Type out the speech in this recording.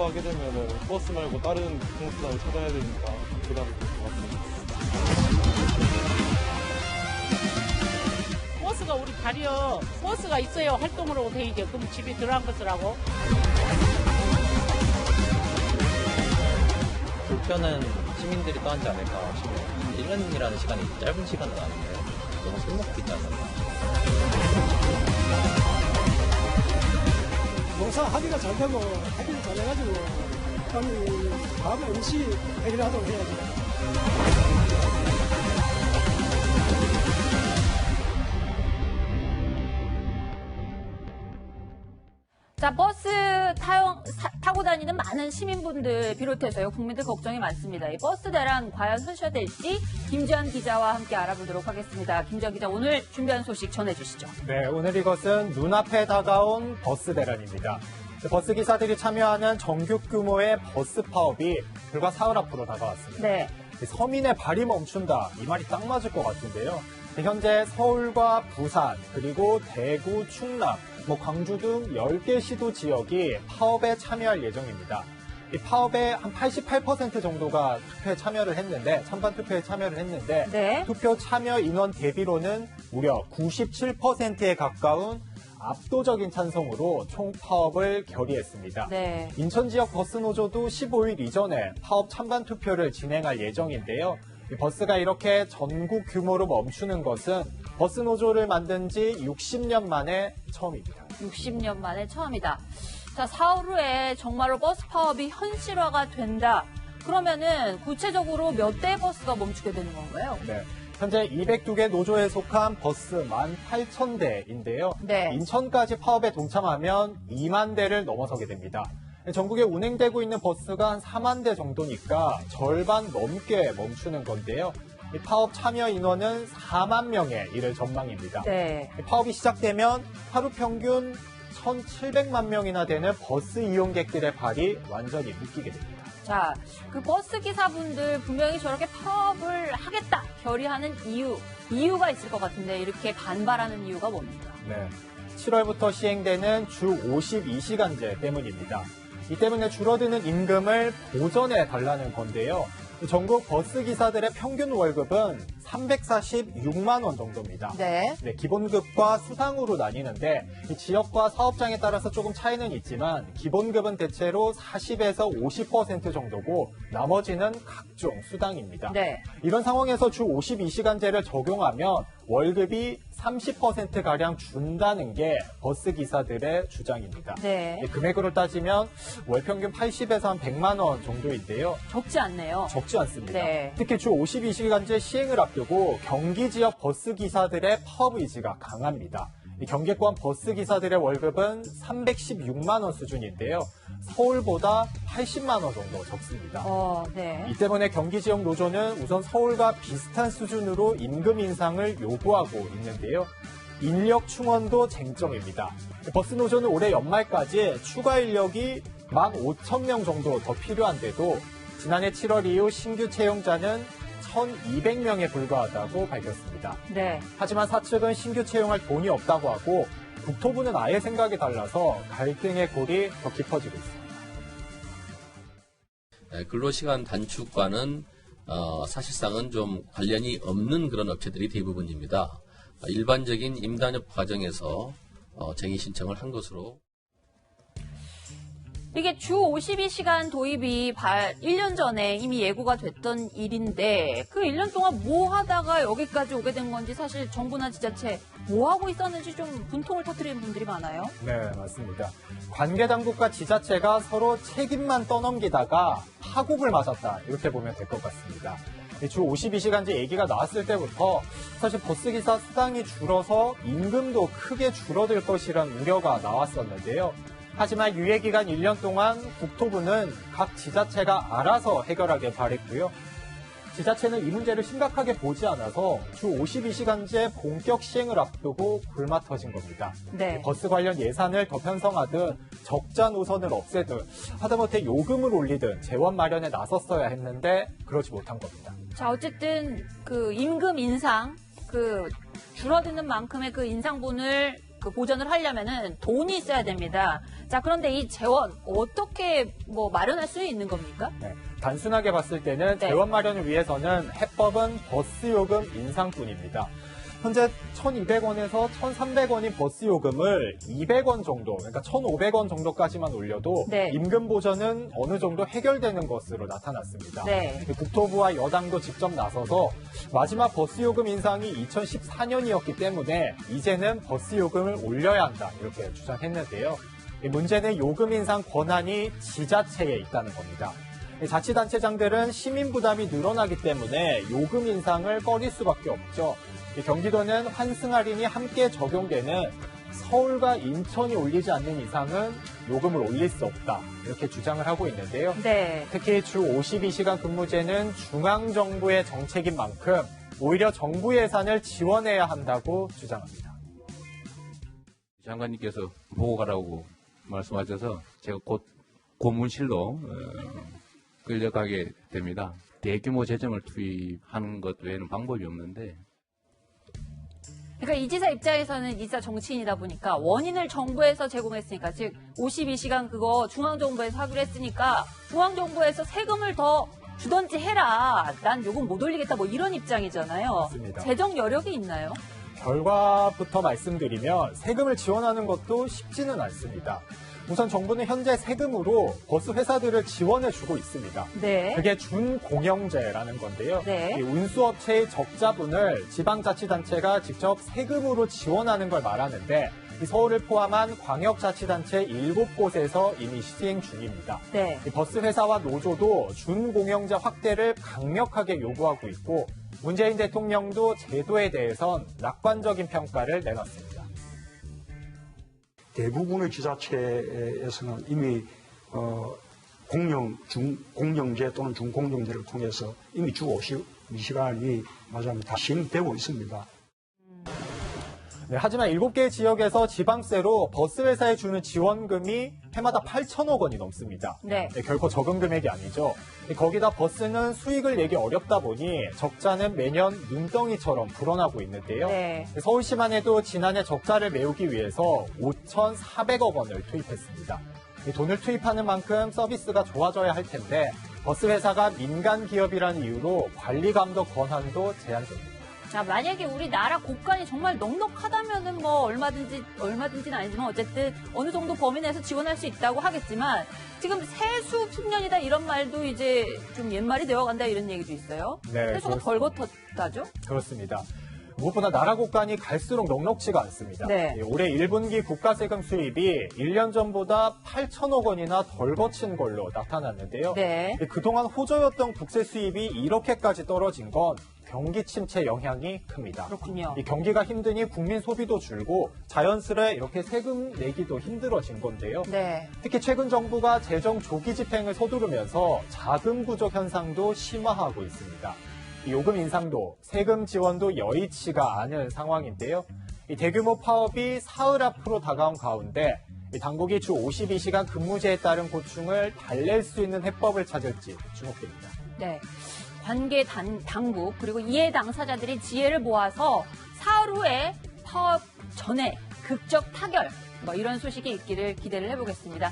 하게 되면 버스 말고 다른 교통수단을 찾아야 되니까 부담이 될 것 같습니다. 버스가 우리 다리요. 버스가 있어야 활동을 하고 다니죠. 그럼 집에 들어간 것을 하고. 불편은 시민들이 떠안지 않을까 싶네요. 1년이라는 시간이 짧은 시간은 아닌데 너무 손목이 있지 않나. 농사 하기가 잘 되고 하기를 잘 해가지고 다음에 음식 해결하도록 해야죠. 자, 버스 타고 다니는 많은 시민분들 비롯해서요, 국민들 걱정이 많습니다. 이 버스 대란 과연 현실화 될지 김지한 기자와 함께 알아보도록 하겠습니다. 김지한 기자, 오늘 준비한 소식 전해주시죠. 네, 오늘 이것은 눈앞에 다가온 버스 대란입니다. 버스 기사들이 참여하는 전국 규모의 버스 파업이 불과 사흘 앞으로 다가왔습니다. 네. 서민의 발이 멈춘다, 이 말이 딱 맞을 것 같은데요. 현재 서울과 부산, 그리고 대구, 충남, 광주 등 10개 시도 지역이 파업에 참여할 예정입니다. 이 파업의 한 88% 정도가 투표에 참여를 했는데, 찬반 투표에 참여를 했는데, 네. 투표 참여 인원 대비로는 무려 97%에 가까운 압도적인 찬성으로 총 파업을 결의했습니다. 네. 인천 지역 버스 노조도 15일 이전에 파업 찬반 투표를 진행할 예정인데요. 이 버스가 이렇게 전국 규모로 멈추는 것은 버스 노조를 만든 지 60년 만에 처음입니다. 60년 만에 처음이다. 자, 사흘 후에 정말로 버스 파업이 현실화가 된다. 그러면은 구체적으로 몇 대의 버스가 멈추게 되는 건가요? 네. 현재 202개 노조에 속한 버스 18,000대인데요. 네. 인천까지 파업에 동참하면 2만 대를 넘어서게 됩니다. 전국에 운행되고 있는 버스가 한 4만 대 정도니까 절반 넘게 멈추는 건데요. 이 파업 참여 인원은 4만 명에 이를 전망입니다. 네. 파업이 시작되면 하루 평균 1,700만 명이나 되는 버스 이용객들의 발이 완전히 묶이게 됩니다. 자, 그 버스 기사분들 분명히 저렇게 파업을 하겠다 결의하는 이유가 있을 것 같은데 이렇게 반발하는 이유가 뭡니까? 네. 7월부터 시행되는 주 52시간제 때문입니다. 이 때문에 줄어드는 임금을 보전해 달라는 건데요. 전국 버스 기사들의 평균 월급은 346만 원 정도입니다. 네. 네, 기본급과 수당으로 나뉘는데 이 지역과 사업장에 따라서 조금 차이는 있지만 기본급은 대체로 40에서 50% 정도고 나머지는 각종 수당입니다. 네. 이런 상황에서 주 52시간제를 적용하면 월급이 30%가량 준다는 게 버스 기사들의 주장입니다. 네. 금액으로 따지면 월 평균 80에서 한 100만 원 정도인데요. 적지 않네요. 적지 않습니다. 네. 특히 주 52시간제 시행을 앞두고 경기 지역 버스 기사들의 파업 의지가 강합니다. 이 경기권 버스 기사들의 월급은 316만 원 수준인데요. 서울보다 80만 원 정도 적습니다. 네. 이 때문에 경기 지역 노조는 우선 서울과 비슷한 수준으로 임금 인상을 요구하고 있는데요. 인력 충원도 쟁점입니다. 버스 노조는 올해 연말까지 추가 인력이 15,000명 정도 더 필요한데도 지난해 7월 이후 신규 채용자는 1,200명에 불과하다고 밝혔습니다. 네. 하지만 사측은 신규 채용할 돈이 없다고 하고 국토부는 아예 생각이 달라서 갈등의 골이 더 깊어지고 있습니다. 근로시간 단축과는 사실상은 좀 관련이 없는 그런 업체들이 대부분입니다. 일반적인 임단협 과정에서 쟁의 신청을 한 것으로. 이게 주 52시간 도입이 1년 전에 이미 예고가 됐던 일인데 그 1년 동안 뭐 하다가 여기까지 오게 된 건지 사실 정부나 지자체 뭐 하고 있었는지 좀 분통을 터뜨리는 분들이 많아요. 네, 맞습니다. 관계당국과 지자체가 서로 책임만 떠넘기다가 파국을 맞았다 이렇게 보면 될 것 같습니다. 주 52시간제 얘기가 나왔을 때부터 사실 버스기사 수당이 줄어서 임금도 크게 줄어들 것이란 우려가 나왔었는데요. 하지만 유예기간 1년 동안 국토부는 각 지자체가 알아서 해결하길 바랬고요. 지자체는 이 문제를 심각하게 보지 않아서 주 52시간제 본격 시행을 앞두고 불만 터진 겁니다. 네. 버스 관련 예산을 더 편성하든 적자 노선을 없애든 하다못해 요금을 올리든 재원 마련에 나섰어야 했는데 그러지 못한 겁니다. 자, 어쨌든 그 임금 인상, 그 줄어드는 만큼의 그 인상분을 그 보전을 하려면은 돈이 있어야 됩니다. 자, 그런데 이 재원 어떻게 뭐 마련할 수 있는 겁니까? 네, 단순하게 봤을 때는 네. 재원 마련을 위해서는 해법은 버스 요금 인상뿐입니다. 현재 1,200원에서 1,300원인 버스 요금을 200원 정도, 그러니까 1,500원 정도까지만 올려도 네. 임금 보전은 어느 정도 해결되는 것으로 나타났습니다. 네. 국토부와 여당도 직접 나서서 마지막 버스 요금 인상이 2014년이었기 때문에 이제는 버스 요금을 올려야 한다 이렇게 주장했는데요. 문제는 요금 인상 권한이 지자체에 있다는 겁니다. 자치단체장들은 시민 부담이 늘어나기 때문에 요금 인상을 꺼릴 수밖에 없죠. 경기도는 환승 할인이 함께 적용되는 서울과 인천이 올리지 않는 이상은 요금을 올릴 수 없다 이렇게 주장을 하고 있는데요. 네. 특히 주 52시간 근무제는 중앙정부의 정책인 만큼 오히려 정부 예산을 지원해야 한다고 주장합니다. 장관님께서 보고 가라고 말씀하셔서 제가 곧 고문실로 끌려가게 됩니다. 대규모 재정을 투입하는 것 외에는 방법이 없는데 그러니까 이 지사 입장에서는 이 지사 정치인이다 보니까 원인을 정부에서 제공했으니까 즉 52시간 그거 중앙정부에서 하기로 했으니까 중앙정부에서 세금을 더 주던지 해라. 난 요금 못 올리겠다 뭐 이런 입장이잖아요. 맞습니다. 재정 여력이 있나요? 결과부터 말씀드리면 세금을 지원하는 것도 쉽지는 않습니다. 우선 정부는 현재 세금으로 버스 회사들을 지원해주고 있습니다. 네. 그게 준공영제라는 건데요. 네. 이 운수업체의 적자분을 지방자치단체가 직접 세금으로 지원하는 걸 말하는데 이 서울을 포함한 광역자치단체 7곳에서 이미 시행 중입니다. 네. 이 버스 회사와 노조도 준공영제 확대를 강력하게 요구하고 있고 문재인 대통령도 제도에 대해선 낙관적인 평가를 내놨습니다. 대부분의 지자체에서는 이미 공영제 또는 준공영제를 통해서 이미 주 52시간이 다 시행되고 있습니다. 네, 하지만 7개 지역에서 지방세로 버스 회사에 주는 지원금이 해마다 8천억 원이 넘습니다. 네. 결코 적은 금액이 아니죠. 거기다 버스는 수익을 내기 어렵다 보니 적자는 매년 눈덩이처럼 불어나고 있는데요. 네. 서울시만 해도 지난해 적자를 메우기 위해서 5,400억 원을 투입했습니다. 이 돈을 투입하는 만큼 서비스가 좋아져야 할 텐데 버스 회사가 민간 기업이라는 이유로 관리 감독 권한도 제한됩니다. 자, 만약에 우리나라 국간이 정말 넉넉하다면은 뭐 얼마든지는 아니지만 어쨌든 어느 정도 범위 내에서 지원할 수 있다고 하겠지만 지금 세수 풍년이다 이런 말도 이제 좀 옛말이 되어간다 이런 얘기도 있어요. 네, 세수가 덜 걷었다죠? 그렇습니다. 무엇보다 나라 국간이 갈수록 넉넉지가 않습니다. 네. 올해 1분기 국가세금 수입이 1년 전보다 8천억 원이나 덜 거친 걸로 나타났는데요. 네. 그동안 호조였던 국세 수입이 이렇게까지 떨어진 건 경기 침체 영향이 큽니다. 그렇군요. 이 경기가 힘드니 국민 소비도 줄고 자연스레 이렇게 세금 내기도 힘들어진 건데요. 네. 특히 최근 정부가 재정 조기 집행을 서두르면서 자금 부족 현상도 심화하고 있습니다. 이 요금 인상도 세금 지원도 여의치가 않은 상황인데요. 이 대규모 파업이 사흘 앞으로 다가온 가운데 이 당국이 주 52시간 근무제에 따른 고충을 달랠 수 있는 해법을 찾을지 주목됩니다. 네. 관계 당국 그리고 이해 당사자들이 지혜를 모아서 사흘 후에 파업 전에 극적 타결 뭐 이런 소식이 있기를 기대를 해보겠습니다.